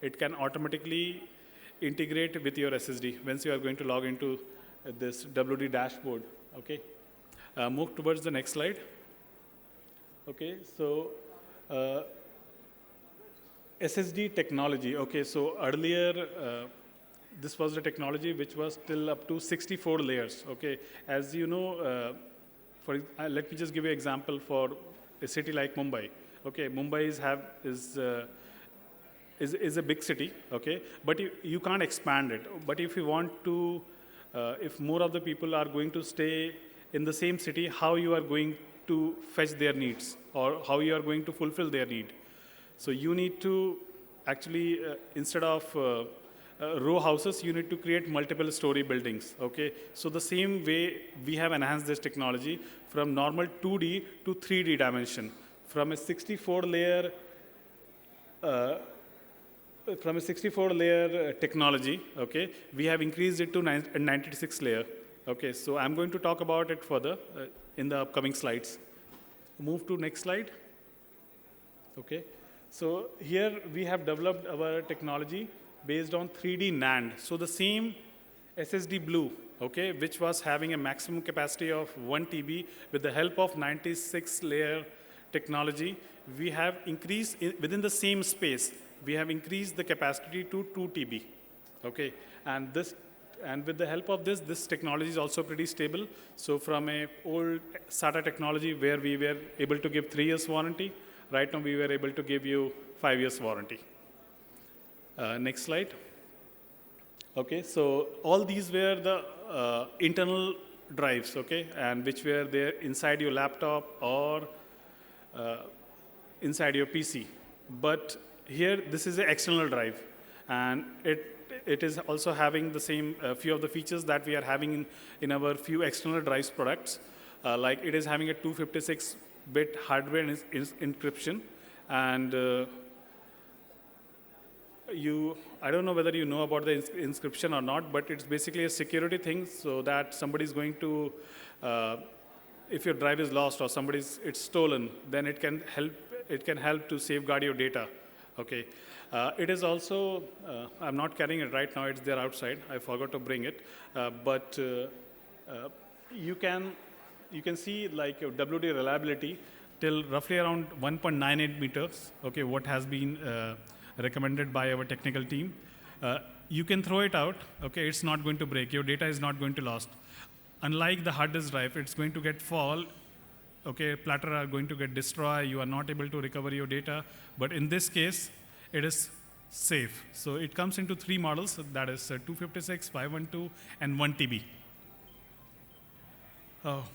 it can automatically integrate with your SSD once you are going to log into this WD dashboard. Okay, move towards the next slide. Okay, so SSD technology. Okay, so earlier this was the technology which was still up to 64 layers. Okay, as you know, let me just give you an example for a city like Mumbai. Okay, Mumbai is a big city. Okay, but you can't expand it. But if you want to, if more of the people are going to stay in the same city, how you are going to fetch their needs or how you are going to fulfill their need. So you need to actually, instead of row houses, you need to create multiple story buildings, okay? So the same way we have enhanced this technology from normal 2D to 3D dimension. From a 64 layer technology, okay, we have increased it to 96 layer. Okay, so I'm going to talk about it further in the upcoming slides. Move to next slide. Okay, so here we have developed our technology based on 3D NAND. So the same SSD Blue, okay, which was having a maximum capacity of 1 TB with the help of 96 layer technology, we have increased within the same space. We have increased the capacity to 2 TB. Okay, and with the help of this technology is also pretty stable. So from a old SATA technology where we were able to give 3 years warranty, right now we were able to give you 5 years warranty. Next slide. Okay, so all these were the internal drives, okay, and which were there inside your laptop or inside your PC. But here, this is an external drive, and it is also having the same few of the features that we are having in our few external drives products. Like it is having a 256-bit hardware encryption, and I don't know whether you know about the inscription or not, but it's basically a security thing so that somebody's going to, if your drive is lost or it's stolen, then it can help to safeguard your data. Okay. It is also, I'm not carrying it right now, it's there outside. I forgot to bring it. But you can see like your WD reliability till roughly around 1.98 meters, okay, what has been recommended by our technical team. You can throw it out, okay, it's not going to break, your data is not going to lost. Unlike the hard disk drive, it's going to get fall, okay, platter are going to get destroyed, you are not able to recover your data, but in this case, it is safe. So it comes into 3 models, that is 256, 512, and 1 TB.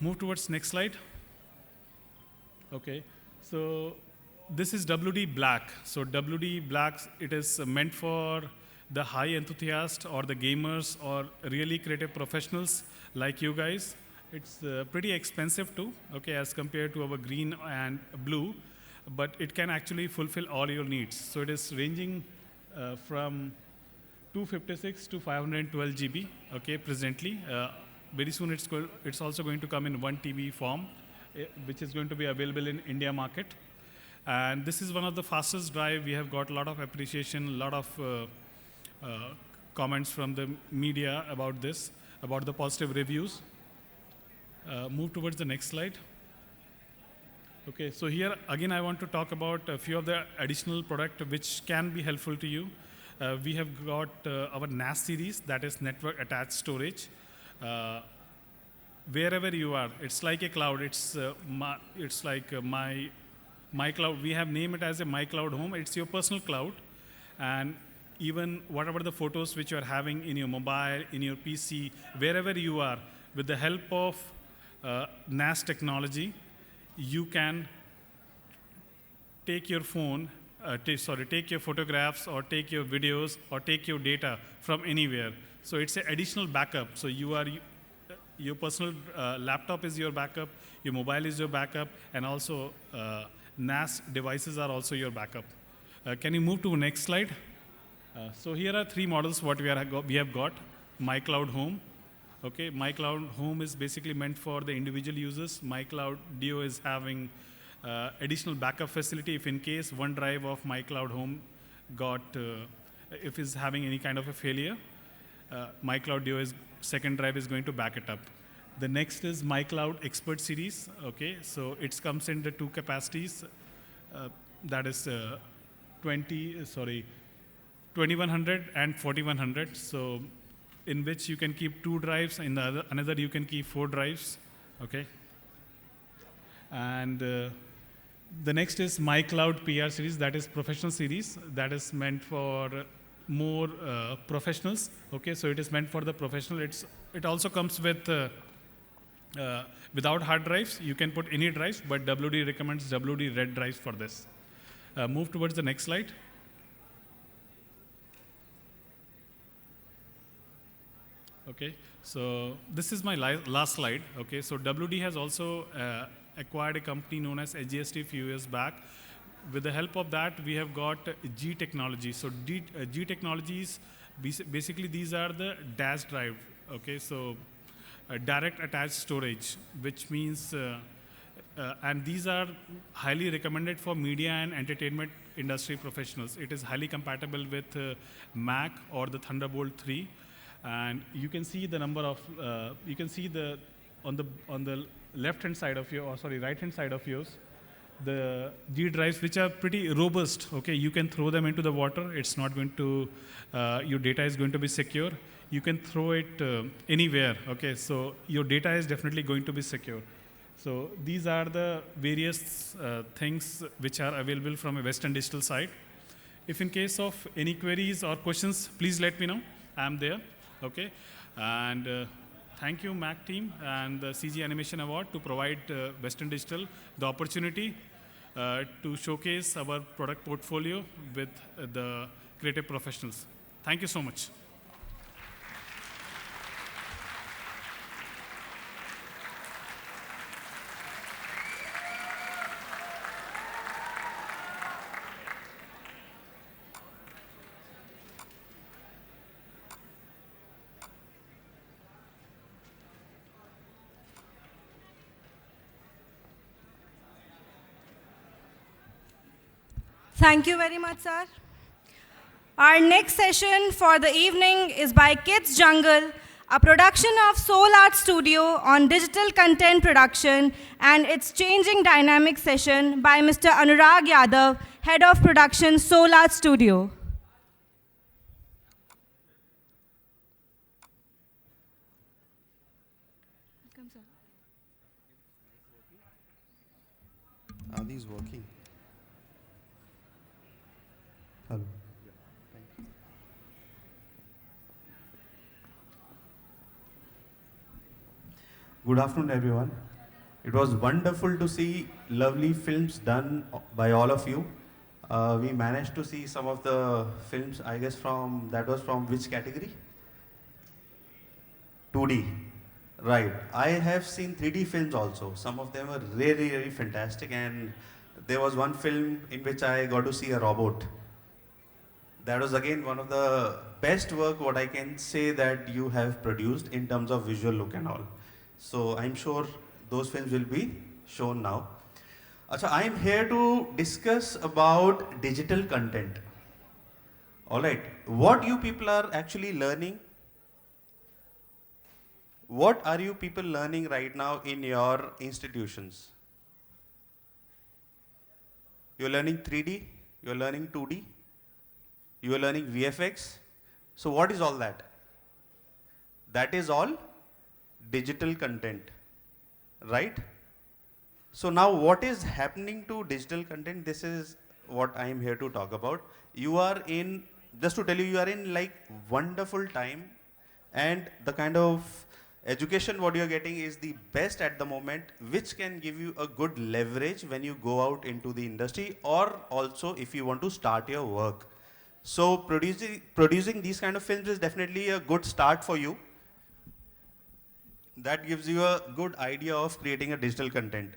Move towards next slide. Okay, so this is WD Black. So WD Black, it is meant for the high enthusiasts or the gamers or really creative professionals like you guys. It's pretty expensive too, okay, as compared to our green and blue, but it can actually fulfill all your needs. So it is ranging from 256 to 512 GB, okay, presently. Very soon it's also going to come in 1 TB form, which is going to be available in India market. And this is one of the fastest drive. We have got a lot of appreciation, a lot of comments from the media about this, about the positive reviews. Move towards the next slide. Okay, so here again I want to talk about a few of the additional product which can be helpful to you. We have got our NAS series, that is network attached storage. Wherever you are, it's like a cloud. It's like my cloud. We have named it as a My Cloud Home. It's your personal cloud, and even whatever the photos which you are having in your mobile, in your PC, wherever you are, with the help of NAS technology, you can take your phone, take your photographs or take your videos or take your data from anywhere. So it's an additional backup. So your personal laptop is your backup, your mobile is your backup, and also NAS devices are also your backup. Can you move to the next slide? So here are 3 models what we have got. My Cloud Home. Okay, My Cloud Home is basically meant for the individual users. My Cloud Duo is having additional backup facility if in case one drive of My Cloud Home got, if is having any kind of a failure, MyCloud Duo second drive is going to back it up. The next is MyCloud Expert series. Okay, so it comes in the two capacities. That is 2100 and 4100. So in which you can keep 2 drives, in the another you can keep 4 drives. Okay, and the next is MyCloud PR series. That is professional series. That is meant for more professionals. Okay, so it is meant for the professional. It also comes with without hard drives. You can put any drives, but WD recommends WD red drives for this. Move towards the next slide. Okay, so this is my last slide. Okay, so WD has also acquired a company known as HGST a few years back. With the help of that, we have got G Technology. So G Technologies, basically these are the DAS drive. Okay, so direct attached storage, which means, and these are highly recommended for media and entertainment industry professionals. It is highly compatible with Mac or the Thunderbolt 3. And you can see the number of, you can see on the left hand side of your, or sorry, right hand side of yours, the G drives, which are pretty robust. Okay, you can throw them into the water. It's not going to, your data is going to be secure. You can throw it anywhere. Okay, so your data is definitely going to be secure. So these are the various things which are available from a Western Digital side. If in case of any queries or questions, please let me know. I'm there. Okay, and thank you Mac team and the CG Animation Award to provide Western Digital the opportunity to showcase our product portfolio with the creative professionals. Thank you so much. Thank you very much, sir. Our next session for the evening is by Kids Jungle, a production of Soul Art Studio on digital content production, and its changing dynamic session by Mr. Anurag Yadav, Head of Production, Soul Art Studio. Are these working? Hello. Good afternoon, everyone. It was wonderful to see lovely films done by all of you. We managed to see some of the films, I guess that was from which category? 2D. Right. I have seen 3D films also. Some of them were really, really fantastic, and there was one film in which I got to see a robot. That was again one of the best work what I can say that you have produced in terms of visual look and all. So I'm sure those films will be shown now. So I'm here to discuss about digital content. All right, what you people are actually learning? What are you people learning right now in your institutions? You're learning 3D, you're learning 2D, you are learning VFX. So what is all that? That is all digital content, right? So now what is happening to digital content? This is what I am here to talk about. You are in, just to tell you, you are in like wonderful time, and the kind of education what you are getting is the best at the moment, which can give you a good leverage when you go out into the industry, or also if you want to start your work. So producing these kind of films is definitely a good start for you. That gives you a good idea of creating a digital content.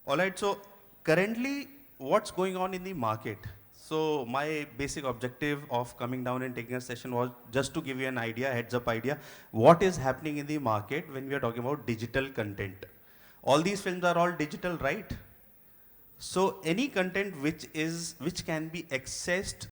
All right, so currently what's going on in the market? So my basic objective of coming down and taking a session was just to give you an idea, heads up idea, what is happening in the market when we are talking about digital content. All these films are all digital, right? So any content which can be accessed